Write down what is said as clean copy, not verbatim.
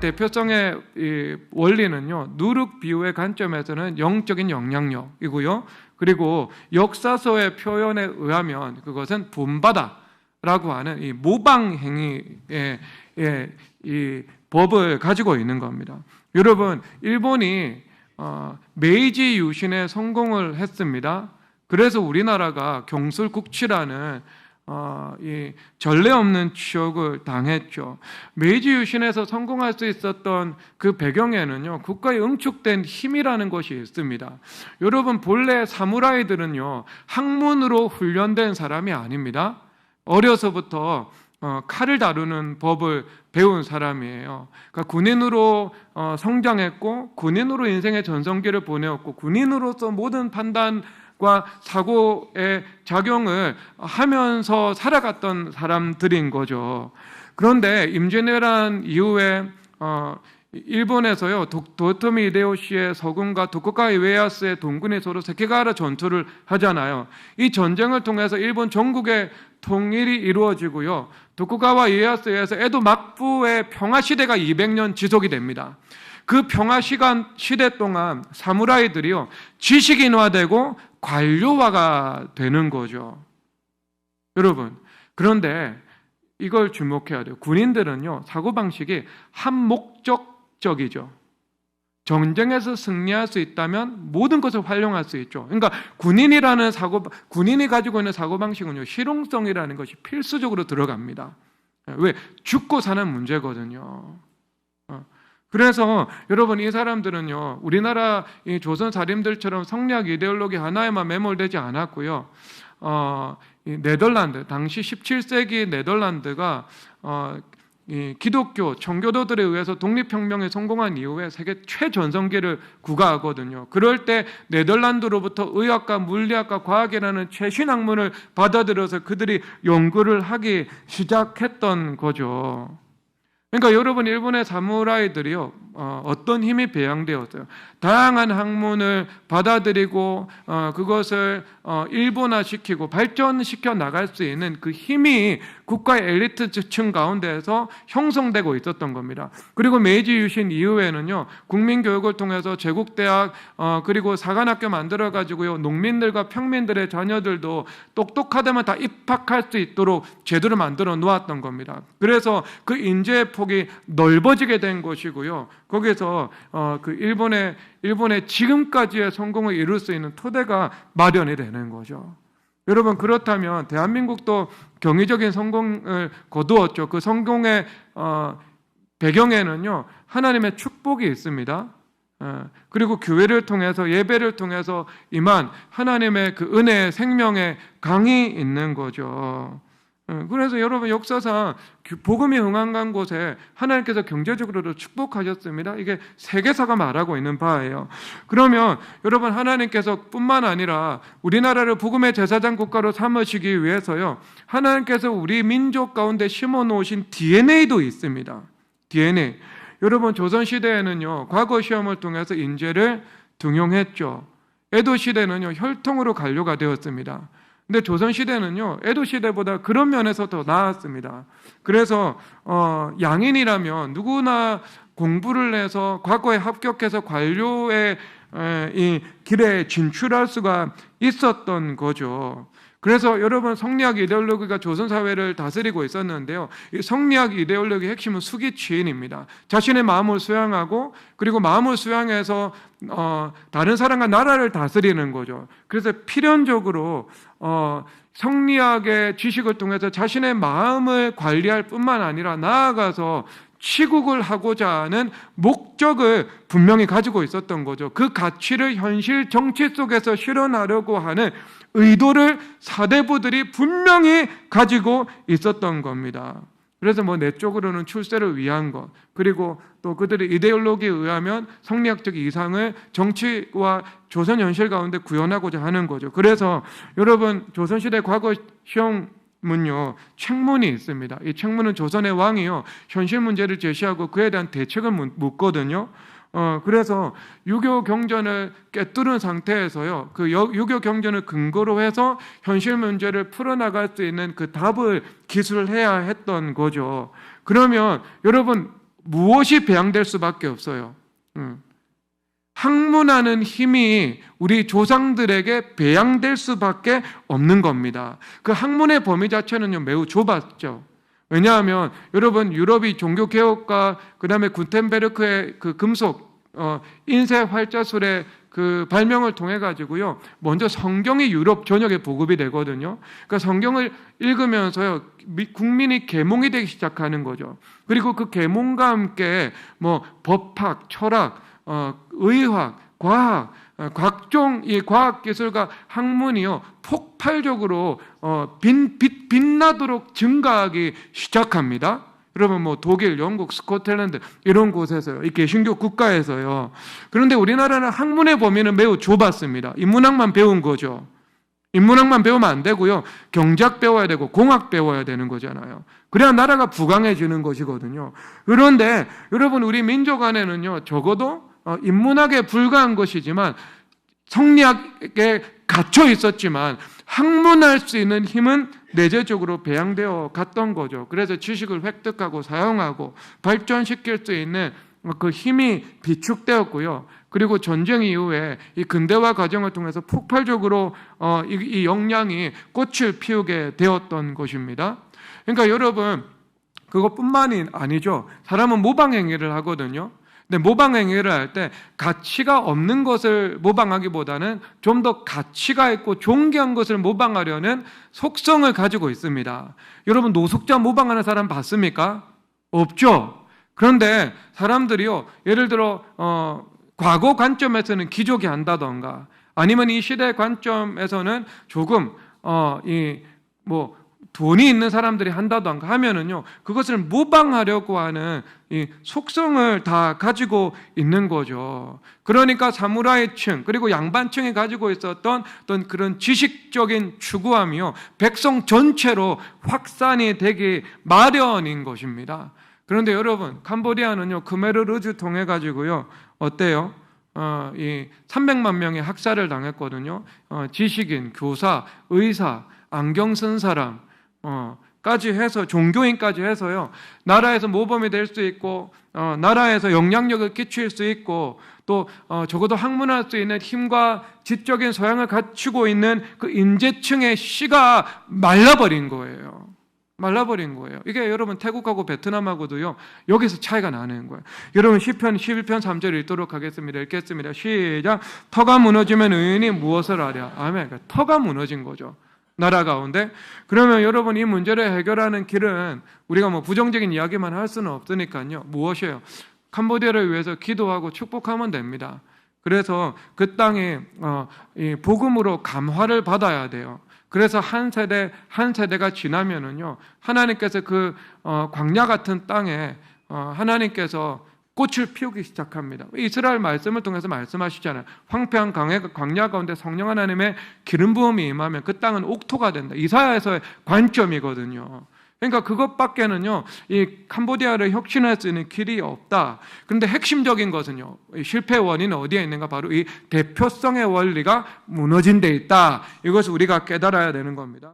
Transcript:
대표성의 이 원리는요, 누룩 비유의 관점에서는 영적인 영향력이고요. 그리고 역사서의 표현에 의하면 그것은 본받아라고 하는 이 모방 행위의 이 법을 가지고 있는 겁니다. 여러분, 일본이 메이지 유신에 성공을 했습니다. 그래서 우리나라가 경술국치라는 이 전례 없는 취업을 당했죠. 메이지 유신에서 성공할 수 있었던 그 배경에는요, 국가의 응축된 힘이라는 것이 있습니다. 여러분, 본래 사무라이들은요, 학문으로 훈련된 사람이 아닙니다. 어려서부터 칼을 다루는 법을 배운 사람이에요. 그러니까 군인으로 성장했고, 군인으로 인생의 전성기를 보내었고, 군인으로서 모든 판단과 사고의 작용을 하면서 살아갔던 사람들인 거죠. 그런데 임진왜란 이후에 일본에서요, 도요토미 히데요시의 서군과 도쿠가와 이에야스의 동군이 서로 세케가하라 전투를 하잖아요. 이 전쟁을 통해서 일본 전국의 통일이 이루어지고요, 도쿠가와 이에야스에 의해서 에도 막부의 평화 시대가 200년 지속이 됩니다. 그 평화 시대 동안 사무라이들이요, 지식인화되고 관료화가 되는 거죠. 여러분, 그런데 이걸 주목해야 돼요. 군인들은요, 사고방식이 한 목적적이죠. 전쟁에서 승리할 수 있다면 모든 것을 활용할 수 있죠. 그러니까 군인이 가지고 있는 사고방식은요, 실용성이라는 것이 필수적으로 들어갑니다. 왜? 죽고 사는 문제거든요. 그래서 여러분, 이 사람들은요, 우리나라 이 조선 사림들처럼 성리학 이데올로기 하나에만 매몰되지 않았고요. 이 네덜란드, 당시 17세기 네덜란드가 이 기독교 청교도들에 의해서 독립혁명에 성공한 이후에 세계 최전성기를 구가하거든요. 그럴 때 네덜란드로부터 의학과 물리학과 과학이라는 최신 학문을 받아들여서 그들이 연구를 하기 시작했던 거죠. 그러니까 여러분, 일본의 사무라이들이요, 어떤 힘이 배양되었어요? 다양한 학문을 받아들이고 그것을 일본화시키고 발전시켜 나갈 수 있는 그 힘이 국가의 엘리트층 가운데에서 형성되고 있었던 겁니다. 그리고 메이지 유신 이후에는요, 국민교육을 통해서 제국대학 그리고 사관학교 만들어가지고요, 농민들과 평민들의 자녀들도 똑똑하다면 다 입학할 수 있도록 제도를 만들어 놓았던 겁니다. 그래서 그 인재의 폭이 넓어지게 된 것이고요, 거기서 그 일본의 지금까지의 성공을 이룰 수 있는 토대가 마련이 되는 거죠. 여러분, 그렇다면 대한민국도 경이적인 성공을 거두었죠. 그 성공의 배경에는요, 하나님의 축복이 있습니다. 그리고 교회를 통해서, 예배를 통해서 임한 하나님의 그 은혜의 생명의 강이 있는 거죠. 그래서 여러분, 역사상 복음이 흥한간 곳에 하나님께서 경제적으로도 축복하셨습니다. 이게 세계사가 말하고 있는 바예요. 그러면 여러분, 하나님께서 뿐만 아니라 우리나라를 복음의 제사장 국가로 삼으시기 위해서요, 하나님께서 우리 민족 가운데 심어놓으신 DNA도 있습니다. DNA. 여러분, 조선시대에는요, 과거 시험을 통해서 인재를 등용했죠. 에도시대는요, 혈통으로 관료가 되었습니다. 근데 조선시대는요, 에도시대보다 그런 면에서 더 나았습니다. 그래서 양인이라면 누구나 공부를 해서 과거에 합격해서 관료의 이 길에 진출할 수가 있었던 거죠. 그래서 여러분, 성리학 이데올로기가 조선 사회를 다스리고 있었는데요, 이 성리학 이데올로기의 핵심은 수기치인입니다. 자신의 마음을 수양하고, 그리고 마음을 수양해서 다른 사람과 나라를 다스리는 거죠. 그래서 필연적으로 성리학의 지식을 통해서 자신의 마음을 관리할 뿐만 아니라 나아가서 치국을 하고자 하는 목적을 분명히 가지고 있었던 거죠. 그 가치를 현실 정치 속에서 실현하려고 하는 의도를 사대부들이 분명히 가지고 있었던 겁니다. 그래서 내적으로는 출세를 위한 것, 그리고 또 그들의 이데올로기에 의하면 성리학적 이상을 정치와 조선 현실 가운데 구현하고자 하는 거죠. 그래서 여러분, 조선시대 과거 시험은요, 책문이 있습니다. 이 책문은 조선의 왕이요, 현실 문제를 제시하고 그에 대한 대책을 묻거든요. 그래서 유교 경전을 깨뚫은 상태에서요, 그 유교 경전을 근거로 해서 현실 문제를 풀어나갈 수 있는 그 답을 기술해야 했던 거죠. 그러면 여러분, 무엇이 배양될 수밖에 없어요? 학문하는 힘이 우리 조상들에게 배양될 수밖에 없는 겁니다. 그 학문의 범위 자체는 매우 좁았죠. 왜냐하면 여러분 유럽이 종교개혁과 그 다음에 구텐베르크의 그 금속 인쇄 활자술의 그 발명을 통해 가지고요, 먼저 성경이 유럽 전역에 보급이 되거든요. 그러니까 성경을 읽으면서요, 국민이 계몽이 되기 시작하는 거죠. 그리고 그 계몽과 함께 뭐 법학, 철학, 의학, 과학, 각종 이 과학 기술과 학문이요 폭발적으로 빛나도록 증가하기 시작합니다. 여러분 뭐 독일, 영국, 스코틀랜드 이런 곳에서요, 이 개신교 국가에서요. 그런데 우리나라는 학문의 범위는 매우 좁았습니다. 인문학만 배운 거죠. 인문학만 배우면 안 되고요, 경제학 배워야 되고 공학 배워야 되는 거잖아요. 그래야 나라가 부강해지는 것이거든요. 그런데 여러분 우리 민족 안에는요, 적어도 인문학에 불과한 것이지만 성리학에 갇혀 있었지만 학문할 수 있는 힘은 내재적으로 배양되어 갔던 거죠. 그래서 지식을 획득하고 사용하고 발전시킬 수 있는 그 힘이 비축되었고요. 그리고 전쟁 이후에 이 근대화 과정을 통해서 폭발적으로 이 역량이 꽃을 피우게 되었던 것입니다. 그러니까 여러분 그것뿐만이 아니죠. 사람은 모방행위를 하거든요. 근데 모방행위를 할 때 가치가 없는 것을 모방하기보다는 좀 더 가치가 있고 존귀한 것을 모방하려는 속성을 가지고 있습니다. 여러분 노숙자 모방하는 사람 봤습니까? 없죠. 그런데 사람들이요, 예를 들어 과거 관점에서는 귀족이 한다던가 아니면 이 시대 관점에서는 조금 돈이 있는 사람들이 한다던가 하면은요, 그것을 모방하려고 하는 이 속성을 다 가지고 있는 거죠. 그러니까 사무라이층 그리고 양반층이 가지고 있었던 어떤 그런 지식적인 추구함이요, 백성 전체로 확산이 되기 마련인 것입니다. 그런데 여러분 캄보디아는요, 크메르르주 통해 가지고요 어때요? 이 300만 명의 학살을 당했거든요. 지식인, 교사, 의사, 안경 쓴 사람 까지 해서 종교인까지 해서요, 나라에서 모범이 될 수 있고 나라에서 영향력을 끼칠 수 있고 또 적어도 학문할 수 있는 힘과 지적인 소양을 갖추고 있는 그 인재층의 씨가 말라버린 거예요. 말라버린 거예요. 이게 여러분 태국하고 베트남하고도요 여기서 차이가 나는 거예요. 여러분 시편 11편 3절을 읽도록 하겠습니다. 읽겠습니다. 시작. 터가 무너지면 의인이 무엇을 하랴. 아멘. 그러니까 터가 무너진 거죠, 나라 가운데. 그러면 여러분 이 문제를 해결하는 길은 우리가 뭐 부정적인 이야기만 할 수는 없으니까요, 무엇이에요? 캄보디아를 위해서 기도하고 축복하면 됩니다. 그래서 그 땅에 이 복음으로 감화를 받아야 돼요. 그래서 한 세대가 지나면은요, 하나님께서 그 광야 같은 땅에 하나님께서 꽃을 피우기 시작합니다. 이스라엘 말씀을 통해서 말씀하시잖아요. 황폐한 광야 가운데 성령 하나님의 기름 부음이 임하면 그 땅은 옥토가 된다. 이사야에서의 관점이거든요. 그러니까 그것밖에는요, 이 캄보디아를 혁신할 수 있는 길이 없다. 그런데 핵심적인 것은요, 실패 원인은 어디에 있는가? 바로 이 대표성의 원리가 무너진 데 있다. 이것을 우리가 깨달아야 되는 겁니다.